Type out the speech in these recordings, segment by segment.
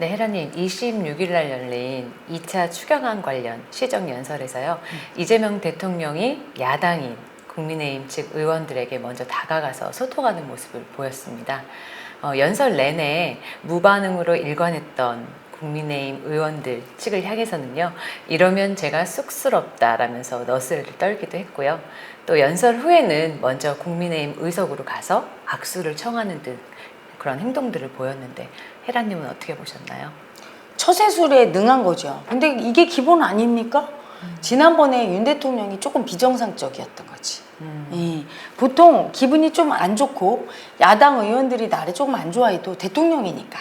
네, 혜라님, 26일 날 열린 2차 추경안 관련 시정연설에서요. 이재명 대통령이 야당인 국민의힘 측 의원들에게 먼저 다가가서 소통하는 모습을 보였습니다. 연설 내내 무반응으로 일관했던 국민의힘 의원들 측을 향해서는요. 이러면 제가 쑥스럽다라면서 너스를 떨기도 했고요. 또 연설 후에는 먼저 국민의힘 의석으로 가서 악수를 청하는 등 그런 행동들을 보였는데 혜라님은 어떻게 보셨나요? 처세술에 능한 거죠. 근데 이게 기본 아닙니까? 지난번에 윤 대통령이 조금 비정상적이었던 거지. 예. 보통 기분이 좀 안 좋고 야당 의원들이 나를 조금 안 좋아해도 대통령이니까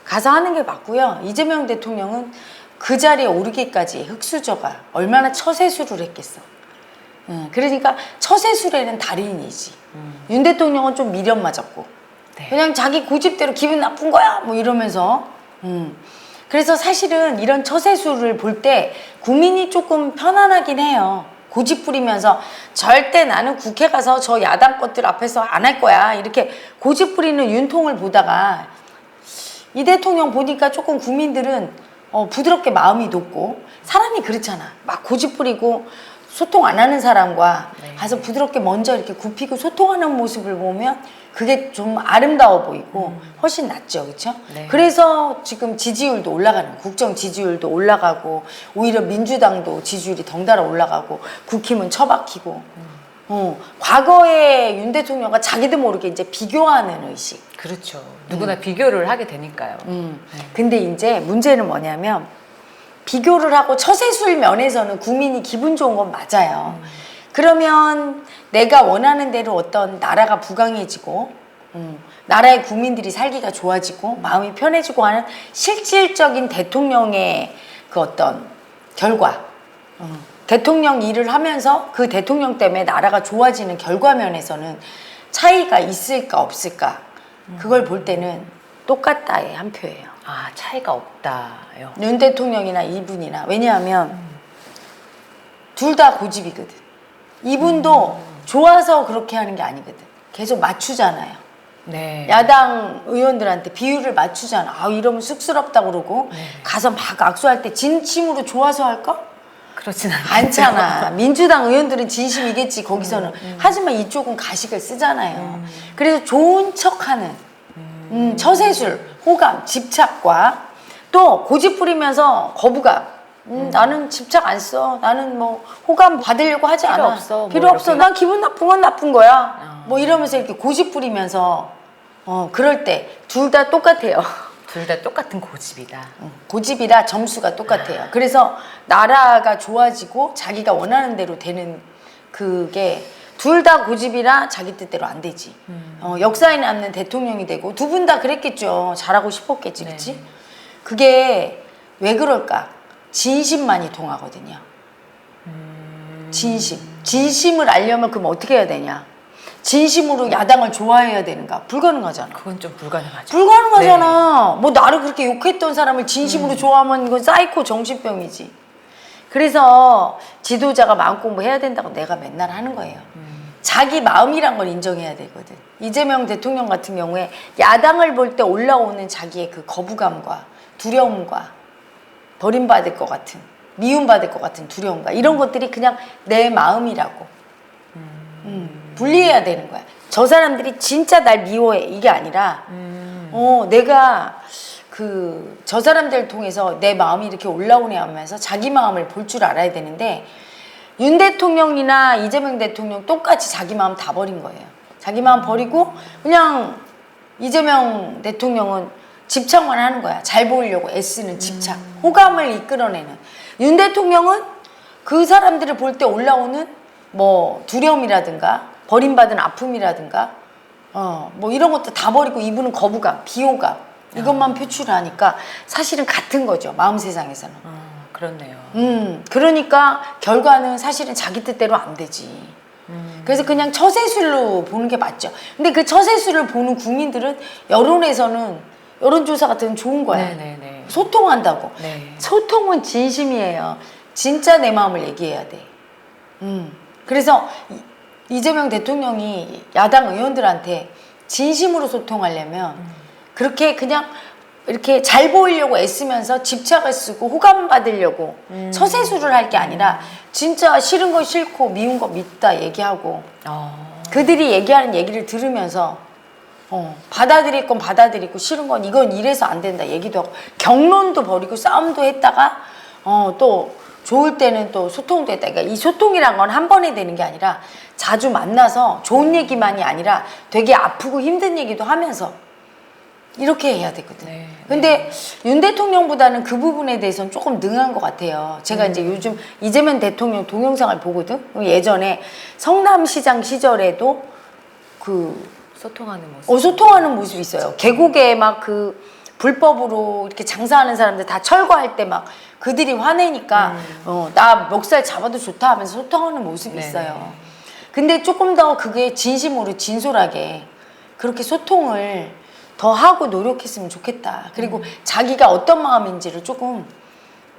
가서 하는 게 맞고요. 이재명 대통령은 그 자리에 오르기까지 흑수저가 얼마나 처세술을 했겠어. 그러니까 처세술에는 달인이지. 윤 대통령은 좀 미련 맞았고 네. 그냥 자기 고집대로 기분 나쁜 거야 뭐 이러면서 그래서 사실은 이런 처세술을 볼 때 국민이 조금 편안하긴 해요. 고집 부리면서 절대 나는 국회 가서 저 야당 것들 앞에서 안 할 거야 이렇게 고집 부리는 윤통을 보다가 이 대통령 보니까 조금 국민들은 부드럽게 마음이 높고 사람이 그렇잖아. 막 고집 부리고 소통 안 하는 사람과 네. 가서 부드럽게 먼저 이렇게 굽히고 소통하는 모습을 보면 그게 좀 아름다워 보이고 훨씬 낫죠, 그렇죠? 네. 그래서 지금 지지율도 올라가는, 국정 지지율도 올라가고 오히려 민주당도 지지율이 덩달아 올라가고 국힘은 처박히고 과거에 윤 대통령과 자기도 모르게 이제 비교하는 의식. 그렇죠. 누구나 비교를 하게 되니까요. 근데 이제 문제는 뭐냐면 비교를 하고 처세술 면에서는 국민이 기분 좋은 건 맞아요. 그러면 내가 원하는 대로 어떤 나라가 부강해지고 나라의 국민들이 살기가 좋아지고 마음이 편해지고 하는 실질적인 대통령의 그 어떤 결과 대통령 일을 하면서 그 대통령 때문에 나라가 좋아지는 결과면에서는 차이가 있을까 없을까 그걸 볼 때는 똑같다의 한 표예요. 아, 차이가 없다요. 윤 대통령이나 이분이나 왜냐하면 둘 다 고집이거든. 이분도 좋아서 그렇게 하는 게 아니거든. 계속 맞추잖아요. 네. 야당 의원들한테 비율을 맞추잖아. 아 이러면 쑥스럽다고 그러고 네. 가서 막 악수할 때 진심으로 좋아서 할까? 그렇진 않잖아. 민주당 의원들은 진심이겠지 거기서는. 하지만 이쪽은 가식을 쓰잖아요. 그래서 좋은 척하는 처세술, 호감, 집착과 또 고집 부리면서 거부감. 나는 집착 안 써. 나는 뭐 호감 받으려고 하지 필요 않아. 없어. 필요 뭐 없어. 이렇게. 난 기분 나쁜 건 나쁜 거야. 뭐 이러면서 이렇게 고집 부리면서 그럴 때 둘 다 똑같아요. 둘 다 똑같은 고집이다. 고집이라 점수가 똑같아요. 그래서 나라가 좋아지고 자기가 원하는 대로 되는 그게 둘 다 고집이라 자기 뜻대로 안 되지. 역사에 남는 대통령이 되고 두 분 다 그랬겠죠. 잘하고 싶었겠지, 네. 그치? 그게 왜 그럴까? 진심만이 통하거든요. 진심. 진심을 알려면 그럼 어떻게 해야 되냐? 진심으로 야당을 좋아해야 되는가? 불가능하잖아. 그건 좀 불가능하죠. 불가능하잖아. 뭐 나를 그렇게 욕했던 사람을 진심으로 좋아하면 이건 사이코 정신병이지. 그래서 지도자가 마음 공부해야 된다고 내가 맨날 하는 거예요. 자기 마음이란 걸 인정해야 되거든. 이재명 대통령 같은 경우에 야당을 볼 때 올라오는 자기의 그 거부감과 두려움과 버림받을 것 같은 미움받을 것 같은 두려움과 이런 것들이 그냥 내 마음이라고 분리해야 되는 거야. 저 사람들이 진짜 날 미워해 이게 아니라 내가 저 사람들을 통해서 내 마음이 이렇게 올라오네 하면서 자기 마음을 볼 줄 알아야 되는데 윤 대통령이나 이재명 대통령 똑같이 자기 마음 다 버린 거예요. 자기 마음 버리고 그냥 이재명 대통령은 집착만 하는 거야. 잘 보이려고 애쓰는 집착. 호감을 이끌어내는. 윤 대통령은 그 사람들을 볼 때 올라오는 뭐 두려움이라든가 버림받은 아픔이라든가 뭐 이런 것도 다 버리고 이분은 거부감, 비호감 이것만 표출하니까 사실은 같은 거죠. 마음 세상에서는. 그렇네요. 그러니까 결과는 사실은 자기 뜻대로 안 되지. 그래서 그냥 처세술로 보는 게 맞죠. 근데 그 처세술을 보는 국민들은 여론에서는 여론조사 같은 건 좋은 거야. 네네네. 소통한다고. 네. 소통은 진심이에요. 진짜 내 마음을 얘기해야 돼. 그래서 이재명 대통령이 야당 의원들한테 진심으로 소통하려면 그렇게 그냥 이렇게 잘 보이려고 애쓰면서 집착을 쓰고 호감 받으려고 처세술을 할 게 아니라 진짜 싫은 거 싫고 미운 거 밉다 얘기하고 그들이 얘기하는 얘기를 들으면서 받아들일 건 받아들이고 싫은 건 이건 이래서 안 된다 얘기도 하고 경론도 벌이고 싸움도 했다가 또 좋을 때는 또 소통도 했다. 그러니까 이 소통이란 건 한 번에 되는 게 아니라 자주 만나서 좋은 얘기만이 아니라 되게 아프고 힘든 얘기도 하면서 이렇게 해야 되거든. 네, 근데 윤 대통령보다는 그 부분에 대해서는 조금 능한 것 같아요. 제가 이제 요즘 이재명 대통령 동영상을 보거든. 예전에 성남시장 시절에도 그 소통하는 모습. 소통하는 모습이 있어요. 계곡에 막 그 불법으로 이렇게 장사하는 사람들 다 철거할 때 막 그들이 화내니까 나 멱살 잡아도 좋다 하면서 소통하는 모습이 네네. 있어요. 근데 조금 더 그게 진심으로 진솔하게 그렇게 소통을 더 하고 노력했으면 좋겠다. 그리고 자기가 어떤 마음인지를 조금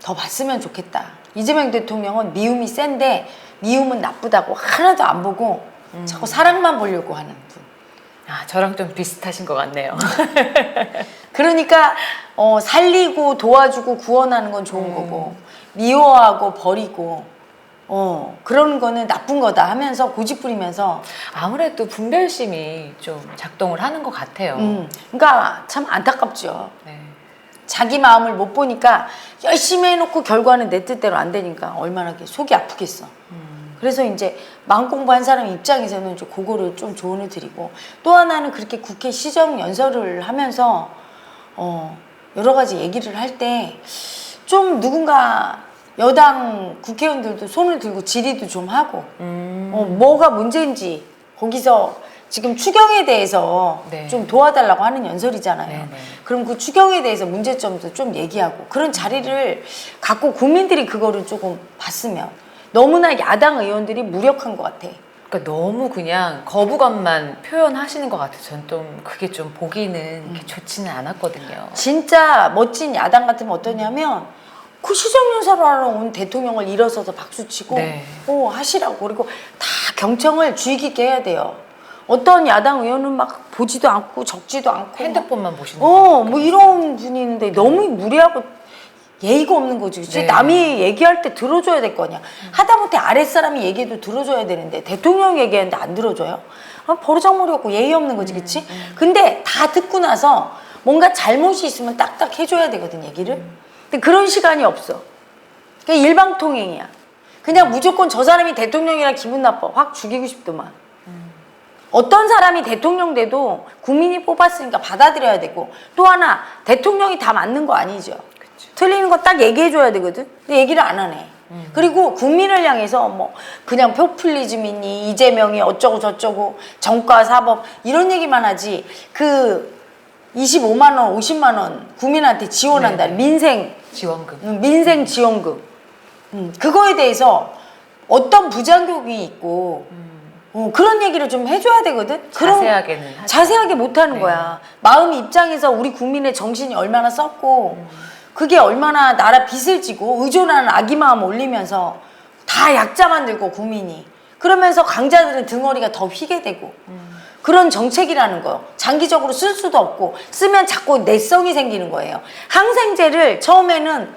더 봤으면 좋겠다. 이재명 대통령은 미움이 센데 미움은 나쁘다고 하나도 안 보고 자꾸 사랑만 보려고 하는 분. 저랑 좀 비슷하신 것 같네요. 그러니까 살리고 도와주고 구원하는 건 좋은 거고 미워하고 버리고 그런 거는 나쁜 거다 하면서 고집부리면서 아무래도 분별심이 좀 작동을 하는 것 같아요. 그러니까 참 안타깝죠. 네. 자기 마음을 못 보니까 열심히 해놓고 결과는 내 뜻대로 안 되니까 얼마나 속이 아프겠어. 그래서 이제 마음 공부한 사람 입장에서는 좀 그거를 좀 조언을 드리고 또 하나는 그렇게 국회 시정연설을 하면서 여러 가지 얘기를 할 때 좀 누군가 여당 국회의원들도 손을 들고 질의도 좀 하고 뭐가 문제인지 거기서 지금 추경에 대해서 네. 좀 도와달라고 하는 연설이잖아요. 네네. 그럼 그 추경에 대해서 문제점도 좀 얘기하고 그런 자리를 갖고 국민들이 그거를 조금 봤으면 너무나 야당 의원들이 무력한 것 같아. 그러니까 너무 그냥 거부감만 표현하시는 것 같아요. 전 좀 그게 좀 보기는 이렇게 좋지는 않았거든요. 진짜 멋진 야당 같으면 어떠냐면 그 시정연설을 하러 온 대통령을 일어서서 박수치고 네. 하시라고 그리고 다 경청을 주의 깊게 해야 돼요. 어떤 야당 의원은 막 보지도 않고 적지도 않고 핸드폰만 보시는 뭐 이런 분이 있는데 너무 무례하고 예의가 없는 거지. 그치? 네. 남이 얘기할 때 들어줘야 될 거 아니야. 하다못해 아랫사람이 얘기해도 들어줘야 되는데 대통령 얘기하는데 안 들어줘요? 버르장머리 없고 예의 없는 거지. 그치? 근데 다 듣고 나서 뭔가 잘못이 있으면 딱딱 해줘야 되거든 얘기를. 근데 그런 시간이 없어. 그냥 일방통행이야. 그냥 무조건 저 사람이 대통령이라 기분 나빠. 확 죽이고 싶더만. 어떤 사람이 대통령 돼도 국민이 뽑았으니까 받아들여야 되고 또 하나 대통령이 다 맞는 거 아니죠. 틀리는 거 딱 얘기해줘야 되거든. 근데 얘기를 안 하네. 그리고 국민을 향해서 뭐 그냥 포퓰리즘이니 이재명이 어쩌고 저쩌고 정과 사법 이런 얘기만 하지 그 25만 원, 50만 원 국민한테 지원한다. 네. 민생 지원금. 그거에 대해서 어떤 부작용이 있고 그런 얘기를 좀 해줘야 되거든. 자세하게는 하죠. 자세하게 못하는 네. 거야. 마음 입장에서 우리 국민의 정신이 얼마나 썼고 그게 얼마나 나라 빚을 지고 의존하는 아기 마음 올리면서 다 약자 만들고 국민이 그러면서 강자들은 등어리가 더 휘게 되고 그런 정책이라는 거 장기적으로 쓸 수도 없고 쓰면 자꾸 내성이 생기는 거예요. 항생제를 처음에는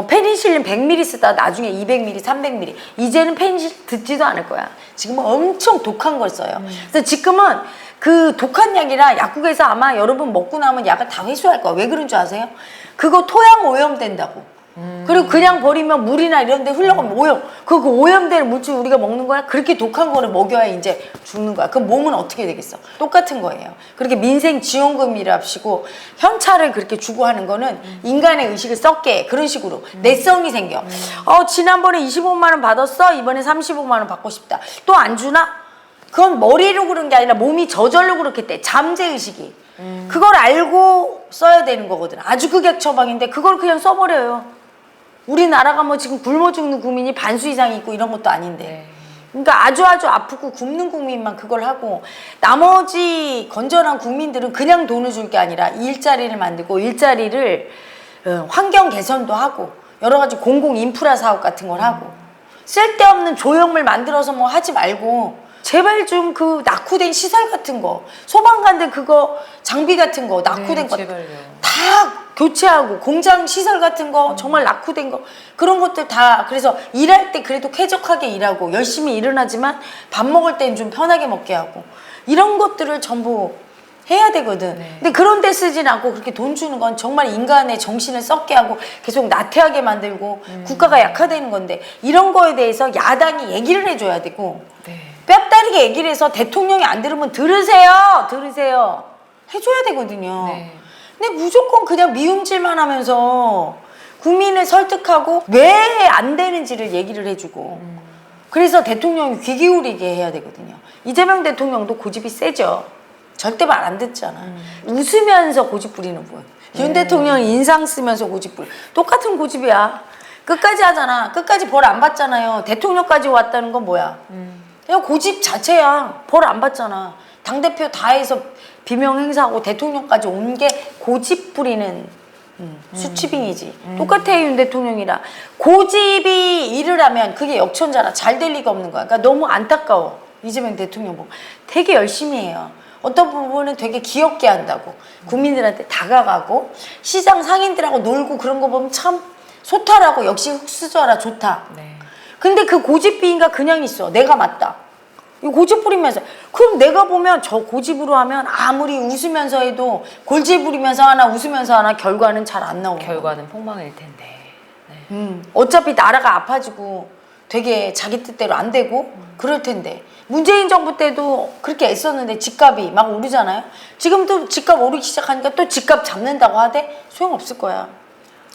페니실린 100ml 쓰다 나중에 200ml, 300ml 이제는 페니실린 듣지도 않을 거야. 지금은 엄청 독한 걸 써요. 그래서 지금은 그 독한 약이라 약국에서 아마 여러분 먹고 나면 약을 다 회수할 거야. 왜 그런 줄 아세요? 그거 토양 오염된다고. 그리고 그냥 버리면 물이나 이런 데 흘러가면 오염. 그 오염된 물질 우리가 먹는 거야? 그렇게 독한 거를 먹여야 이제 죽는 거야. 그럼 몸은 어떻게 되겠어? 똑같은 거예요. 그렇게 민생 지원금이랍시고 현찰을 그렇게 주고 하는 거는 인간의 의식을 썩게 해. 그런 식으로 내성이 생겨. 지난번에 25만 원 받았어? 이번에 35만 원 받고 싶다. 또 안 주나? 그건 머리로 그런 게 아니라 몸이 저절로 그렇게 돼. 잠재의식이. 그걸 알고 써야 되는 거거든. 아주 극약 처방인데 그걸 그냥 써버려요. 우리나라가 뭐 지금 굶어 죽는 국민이 반수 이상이 있고 이런 것도 아닌데. 네. 그러니까 아주 아프고 굶는 국민만 그걸 하고 나머지 건전한 국민들은 그냥 돈을 줄 게 아니라 일자리를 만들고 일자리를 환경 개선도 하고 여러 가지 공공 인프라 사업 같은 걸 하고 쓸데없는 조형물 만들어서 뭐 하지 말고 제발 좀 그 낙후된 시설 같은 거, 소방관들 그거 장비 같은 거 낙후된 거 제발요. 다 교체하고, 공장 시설 같은 거 정말 낙후된 거 그런 것들 다. 그래서 일할 때 그래도 쾌적하게 일하고 열심히 일은 하지만 밥 먹을 땐 좀 편하게 먹게 하고, 이런 것들을 전부 해야 되거든. 네. 근데 그런 데 쓰진 않고 그렇게 돈 주는 건 정말 인간의 정신을 썩게 하고 계속 나태하게 만들고 국가가 약화되는 건데, 이런 거에 대해서 야당이 얘기를 해줘야 되고, 네. 뼈다리게 얘기를 해서 대통령이 안 들으면 들으세요 해줘야 되거든요. 네. 근데 무조건 그냥 미움질만 하면서 국민을 설득하고 왜 안 되는지를 얘기를 해주고, 그래서 대통령이 귀 기울이게 해야 되거든요. 이재명 대통령도 고집이 세죠. 절대 말 안 듣잖아. 웃으면서 고집 부리는 분. 윤 대통령이 인상 쓰면서 고집 부리. 똑같은 고집이야. 끝까지 하잖아. 끝까지 벌 안 받잖아요. 대통령까지 왔다는 건 뭐야? 그냥 고집 자체야. 벌 안 받잖아. 당대표 다 해서 비명 행사하고 대통령까지 온 게 고집 부리는 수치빙이지. 똑같아, 윤 대통령이랑. 고집이 일을 하면 그게 역천자라 잘 될 리가 없는 거야. 그러니까 너무 안타까워. 이재명 대통령 보고. 되게 열심히 해요. 어떤 부분은 되게 귀엽게 한다고. 국민들한테 다가가고, 시장 상인들하고 놀고 그런 거 보면 참 소탈하고 역시 흑수저라 좋다. 네. 근데 그 고집비인가 그냥 있어. 내가 맞다. 이 고집 부리면서. 그럼 내가 보면 저 고집으로 하면 아무리 웃으면서 해도 골질 부리면서 하나 웃으면서 하나 결과는 잘 안 나오고. 결과는 폭망일 텐데. 네. 어차피 나라가 아파지고 되게 자기 뜻대로 안 되고 그럴 텐데. 문재인 정부 때도 그렇게 애썼는데 집값이 막 오르잖아요. 지금도 집값 오르기 시작하니까 또 집값 잡는다고 하되 소용없을 거야.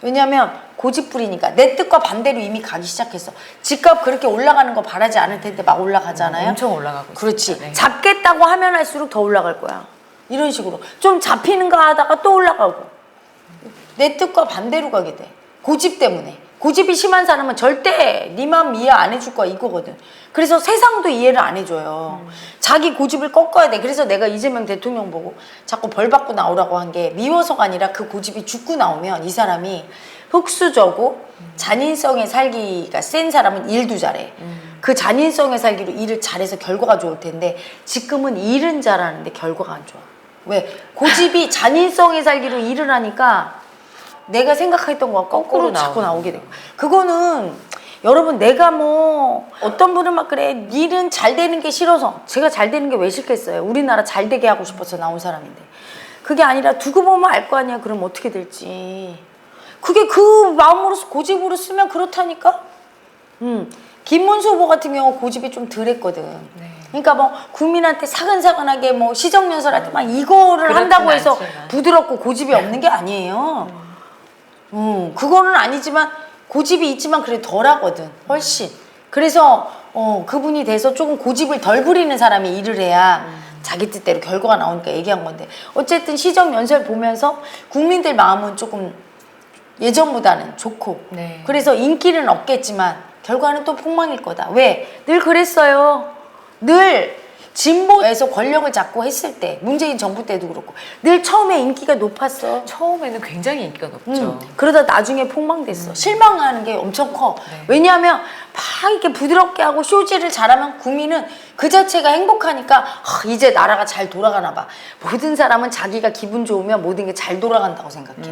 왜냐면 고집 부리니까. 내 뜻과 반대로 이미 가기 시작했어. 집값 그렇게 올라가는 거 바라지 않을 텐데 막 올라가잖아요. 엄청 올라가고 그렇지. 있습니다. 네. 잡겠다고 하면 할수록 더 올라갈 거야. 이런 식으로 좀 잡히는가 하다가 또 올라가고, 내 뜻과 반대로 가게 돼. 고집 때문에. 고집이 심한 사람은 절대 네 마음 이해 안 해줄 거야, 이거거든. 그래서 세상도 이해를 안 해줘요. 자기 고집을 꺾어야 돼. 그래서 내가 이재명 대통령 보고 자꾸 벌 받고 나오라고 한 게 미워서가 아니라 그 고집이 죽고 나오면 이 사람이 흑수저고 잔인성에 살기가 센 사람은 일도 잘해. 그 잔인성에 살기로 일을 잘해서 결과가 좋을 텐데 지금은 일은 잘하는데 결과가 안 좋아. 왜? 고집이 잔인성에 살기로 일을 하니까 내가 생각했던 거가 거꾸로 자꾸 나오게 되고. 그거는 여러분, 내가 뭐 어떤 분은 막 그래, 일은 잘 되는 게 싫어서. 제가 잘 되는 게 왜 싫겠어요? 우리나라 잘 되게 하고 싶어서 나온 사람인데. 그게 아니라 두고 보면 알 거 아니야. 그럼 어떻게 될지. 그게 그 마음으로서 고집으로 쓰면 그렇다니까. 김문수 후보 같은 경우 고집이 좀 덜했거든. 네. 그러니까 뭐 국민한테 사근사근하게 뭐 시정연설할 때 막 이거를 한다고 해서 않지만. 부드럽고 고집이 없는 게 아니에요. 그거는 아니지만 고집이 있지만 그래 덜하거든, 훨씬. 그래서 그분이 돼서 조금 고집을 덜 부리는 사람이 일을 해야 자기 뜻대로 결과가 나오니까 얘기한 건데, 어쨌든 시정연설 보면서 국민들 마음은 조금 예전보다는 좋고, 네. 그래서 인기는 없겠지만 결과는 또 폭망일 거다. 왜? 늘 그랬어요. 늘 진보에서 권력을 잡고 했을 때, 문재인 정부 때도 그렇고 늘 처음에 인기가 높았어. 처음에는 굉장히 인기가 높죠. 그러다 나중에 폭망됐어. 실망하는 게 엄청 커. 네. 왜냐하면 막 이렇게 부드럽게 하고 쇼지를 잘하면 국민은 그 자체가 행복하니까 이제 나라가 잘 돌아가나 봐. 모든 사람은 자기가 기분 좋으면 모든 게 잘 돌아간다고 생각해.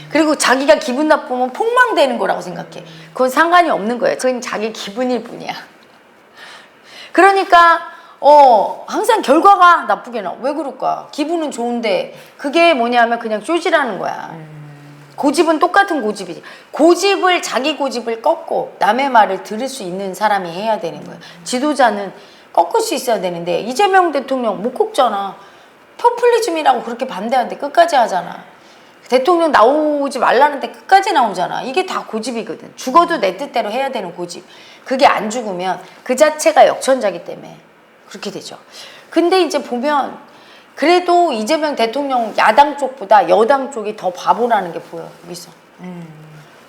그리고 자기가 기분 나쁘면 폭망되는 거라고 생각해. 그건 상관이 없는 거예요. 그건 자기 기분일 뿐이야. 그러니까 항상 결과가 나쁘게 나와. 왜 그럴까? 기분은 좋은데 그게 뭐냐면 그냥 쪼지라는 거야. 고집은 똑같은 고집이지. 고집을, 자기 고집을 꺾고 남의 말을 들을 수 있는 사람이 해야 되는 거야. 지도자는 꺾을 수 있어야 되는데 이재명 대통령 못 꺾잖아. 포퓰리즘이라고 그렇게 반대하는데 끝까지 하잖아. 대통령 나오지 말라는데 끝까지 나오잖아. 이게 다 고집이거든. 죽어도 내 뜻대로 해야 되는 고집. 그게 안 죽으면 그 자체가 역천자기 때문에 그렇게 되죠. 근데 이제 보면 그래도 이재명 대통령 야당 쪽보다 여당 쪽이 더 바보라는 게 보여, 여기서.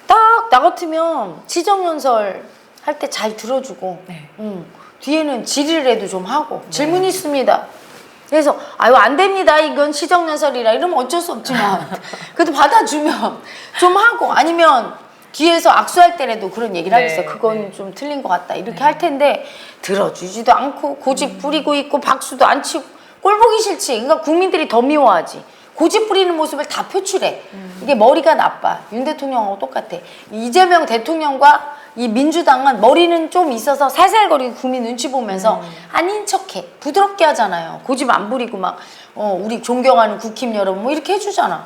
딱 나 같으면 시정연설 할 때 잘 들어주고, 네. 뒤에는 질의라도 좀 하고, 질문 있습니다. 그래서 아유 안 됩니다, 이건 시정연설이라 이러면 어쩔 수 없지만 그래도 받아주면 좀 하고, 아니면 뒤에서 악수할 때라도 그런 얘기를 네, 하겠어. 그건 네. 좀 틀린 것 같다. 이렇게 할 텐데 들어주지도 않고 고집 부리고 있고 박수도 안 치고 꼴 보기 싫지. 그러니까 국민들이 더 미워하지. 고집 부리는 모습을 다 표출해. 이게 머리가 나빠. 윤 대통령하고 똑같아. 이재명 대통령과 이 민주당은 머리는 좀 있어서 살살거리고 국민 눈치 보면서 아닌 척해. 부드럽게 하잖아요. 고집 안 부리고 막 우리 존경하는 국힘 여러분 뭐 이렇게 해주잖아.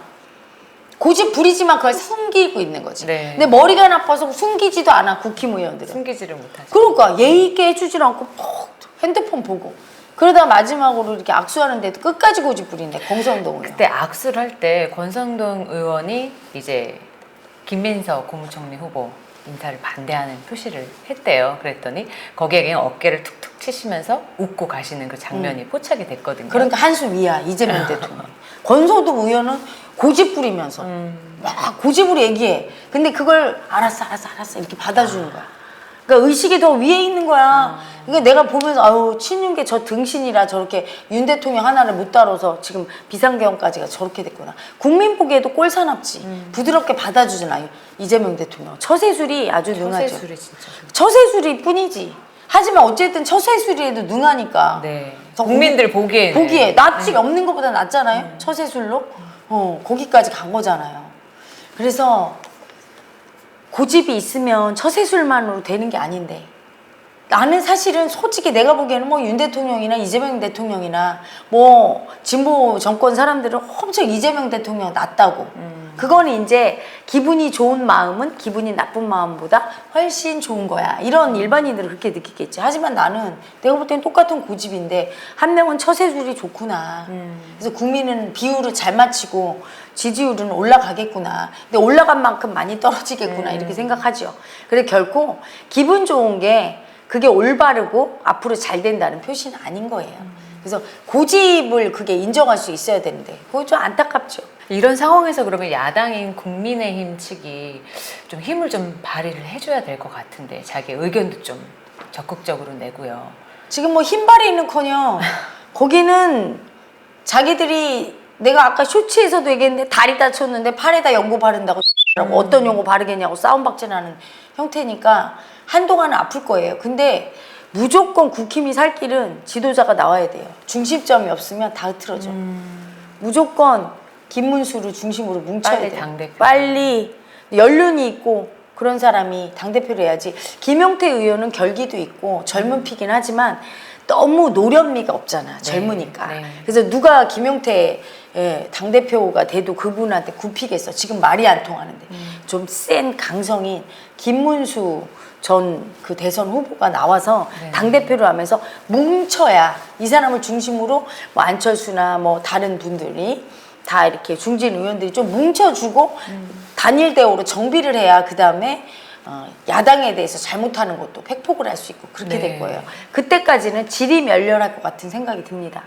고집 부리지만 그걸 숨기고 있는 거지. 네. 근데 머리가 나빠서 숨기지도 않아 국힘 의원들은. 숨기지를 못하죠. 그러니까 예의 있게 해주질 않고 퍽 핸드폰 보고 그러다 마지막으로 이렇게 악수하는데도 끝까지 고집 부린대. 권성동 의원. 그때 악수를 할 때 권성동 의원이 이제 김민석 국무총리 후보 인사를 반대하는 표시를 했대요. 그랬더니 거기에 그냥 어깨를 툭툭 치시면서 웃고 가시는 그 장면이 포착이 됐거든요. 그러니까 한숨 위야 이재명 대통령. 권성동 의원은 고집 부리면서 막 고집으로 얘기해. 근데 그걸 알았어 이렇게 받아주는 거야. 그러니까 의식이 더 위에 있는 거야. 그러니까 내가 보면서 아유 친윤계 저 등신이라 저렇게 윤 대통령 하나를 못 다뤄서 지금 비상계엄까지가 저렇게 됐구나. 국민 보기에도 꼴사납지. 부드럽게 받아주잖아 이재명 대통령. 처세술이 아주 능하죠. 처세술이 진짜. 처세술이 뿐이지. 하지만 어쨌든 처세술에도 능하니까. 네. 그래서 국민들 보기에는 보기에 낫지 없는 것보다 낫잖아요. 처세술로 거기까지 간 거잖아요. 그래서 고집이 있으면 처세술만으로 되는 게 아닌데 나는 사실은 솔직히 내가 보기에는 뭐 윤 대통령이나 이재명 대통령이나 뭐 진보 정권 사람들은 엄청 이재명 대통령 낫다고. 그거는 이제 기분이 좋은 마음은 기분이 나쁜 마음보다 훨씬 좋은 거야. 이런 일반인들은 그렇게 느끼겠지. 하지만 나는 내가 볼 때는 똑같은 고집인데 한 명은 처세술이 좋구나. 그래서 국민은 비율을 잘 맞추고 지지율은 올라가겠구나. 근데 올라간 만큼 많이 떨어지겠구나. 이렇게 생각하죠. 그래서 결코 기분 좋은 게 그게 올바르고 앞으로 잘 된다는 표시는 아닌 거예요. 그래서 고집을 그게 인정할 수 있어야 되는데 그거 좀 안타깝죠. 이런 상황에서 그러면 야당인 국민의힘 측이 좀 힘을 좀 발휘를 해줘야 될 것 같은데 자기 의견도 좀 적극적으로 내고요. 지금 뭐 힘발휘는커녕 거기는 자기들이 내가 아까 쇼츠에서도 얘기했는데 다리 다쳤는데 팔에다 연고 바른다고 어떤 연고 바르겠냐고 싸움박질하는 형태니까 한동안은 아플 거예요. 근데 무조건 국힘이 살 길은 지도자가 나와야 돼요. 중심점이 없으면 다 흐트러져. 무조건 김문수를 중심으로 뭉쳐야 빨리 돼요. 당대표. 빨리 연륜이 있고 그런 사람이 당대표를 해야지. 김용태 의원은 결기도 있고 젊은 피긴 하지만 너무 노련미가 없잖아. 젊으니까. 네. 그래서 누가 김용태 당대표가 돼도 그분한테 굽히겠어. 지금 말이 안 통하는데. 좀 센 강성인 김문수 전 그 대선 후보가 나와서 네. 당대표를 하면서 뭉쳐야 이 사람을 중심으로 뭐 안철수나 뭐 다른 분들이 다 이렇게 중진 의원들이 좀 뭉쳐주고 단일 대우로 정비를 해야 그 다음에 야당에 대해서 잘못하는 것도 팩폭을 할 수 있고 그렇게 네. 될 거예요. 그때까지는 질이 멸렬할 것 같은 생각이 듭니다.